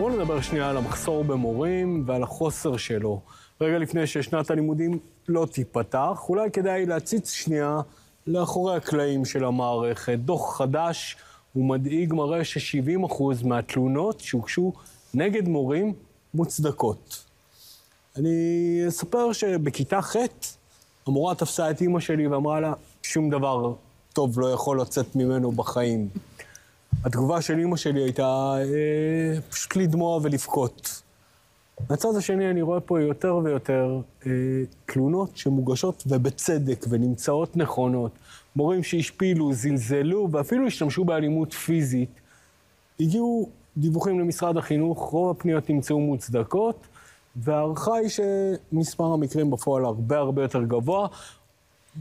בואו נדבר שנייה על המחסור במורים ועל החוסר שלו. רגע לפני ששנת הלימודים לא תיפתח, אולי כדאי להציץ שנייה לאחורי הקלעים של המערכת. דוח חדש ומדאיג מראה ש70% מהתלונות שהוגשו נגד מורים מוצדקות. אני אספר שבכיתה ח' המורה תפסה את אמא שלי ואמרה לה, שום דבר טוב לא יכול לצאת ממנו בחיים. התגובה של אמא שלי הייתה פשוט לדמוע ולבכות. מהצד השני אני רואה פה יותר ויותר תלונות שמוגשות ובצדק ונמצאות נכונות. מורים שהשפילו, זלזלו ואפילו השתמשו באלימות פיזית. הגיעו דיווחים למשרד החינוך, רוב הפניות נמצאו מוצדקות, והערכה היא שמספר המקרים בפועל הרבה יותר גבוה.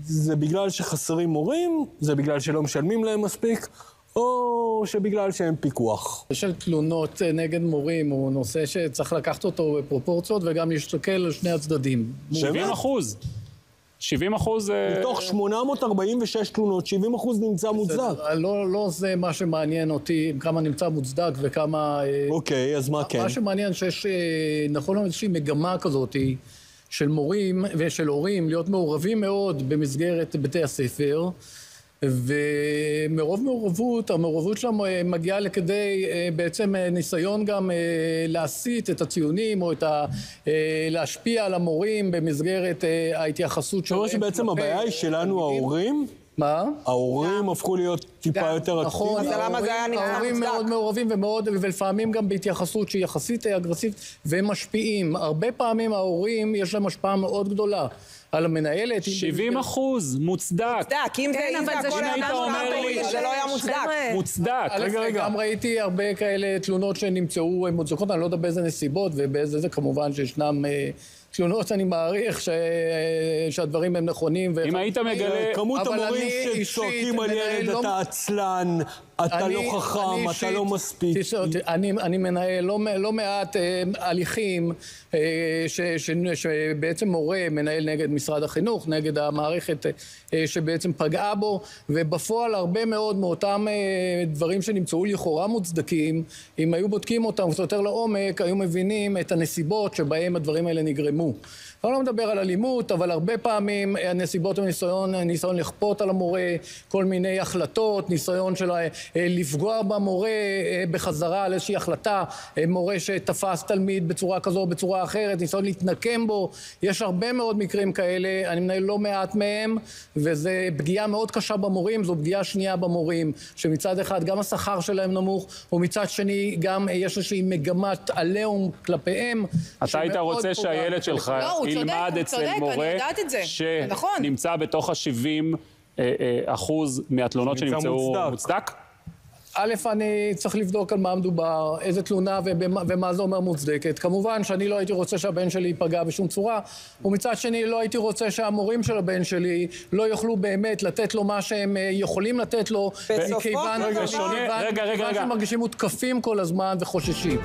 זה בגלל שחסרים מורים, זה בגלל שלא משלמים להם מספיק, או שבגלל שהם פיקוח. של תלונות נגד מורים הוא נושא שצריך לקחת אותו בפרופורציות וגם להסתכל על שני הצדדים. 70%. 70%... מתוך 846 תלונות, 70% נמצא מוצדק. לא זה מה שמעניין אותי, כמה נמצא מוצדק וכמה... אוקיי, אז מה כן? מה שמעניין שיש, נכון, איזושהי מגמה כזאת של מורים ושל הורים להיות מעורבים מאוד במסגרת בתי הספר, ומרוב מעורבות, המעורבות שלהם מגיעה לכדי בעצם ניסיון גם להסיט את הציונים או להשפיע על המורים במסגרת ההתייחסות שלהם. זאת אומרת שבעצם הבעיה היא שלנו ההורים? מה? ההורים הפכו להיות טיפה יותר אקטיביים. נכון, ההורים מאוד מעורבים ולפעמים גם בהתייחסות שהיא יחסית אגרסיבית והם משפיעים. הרבה פעמים ההורים יש להם השפעה מאוד גדולה. על המנהלת... 70% מוצדק. מוצדק, אם זה הכל זה לא היה מוצדק. מוצדק. רגע. גם ראיתי הרבה כאלה תלונות שנמצאו מוצדקות, אני לא יודע באיזה נסיבות ובאיזה זה כמובן שישנם תלונות, אני מעריך שהדברים הם נכונים. אם היית מגלה... כמות המורים שצועקים על ילד, אתה עצלן, אתה לא חכם, אתה לא מספיק. אני מנהל לא מעט הליכים שבעצם מורה מנהל נגד משרד החינוך, נגד המערכת שבעצם פגעה בו, ובפועל הרבה מאוד מאותם דברים שנמצאו לכאורה מוצדקים, אם היו בודקים אותם קצת יותר לעומק, היו מבינים את הנסיבות שבהם הדברים האלה נגרמו. אני לא מדבר על אלימות, אבל הרבה פעמים הנסיבות הם ניסיון לכפות על המורה, כל מיני החלטות, ניסיון של לפגוע במורה בחזרה על איזושהי החלטה, מורה שתפס תלמיד בצורה כזו או בצורה אחרת, ניסיון להתנקם בו. יש הרבה מאוד מקרים כאלה, אני מנהל לא מעט מהם, וזה פגיעה מאוד קשה במורים, זו פגיעה שנייה במורים, שמצד אחד גם השכר שלהם נמוך, ומצד שני גם יש איזושהי מגמת עליהום כלפיהם. אתה היית רוצה שהילד שלך ילמד אצל מורה שנמצא בתוך ה-70% מהתלונות שנמצאו מוצדק? א', אני צריך לבדוק על מה מדובר, איזה תלונה ומה זה אומר מוצדקת. כמובן שאני לא הייתי רוצה שהבן שלי ייפגע בשום צורה, ומצד שני לא הייתי רוצה שהמורים של הבן שלי לא יוכלו באמת לתת לו מה שהם יכולים לתת לו, מכיוון שמרגישים מותקפים כל הזמן וחוששים.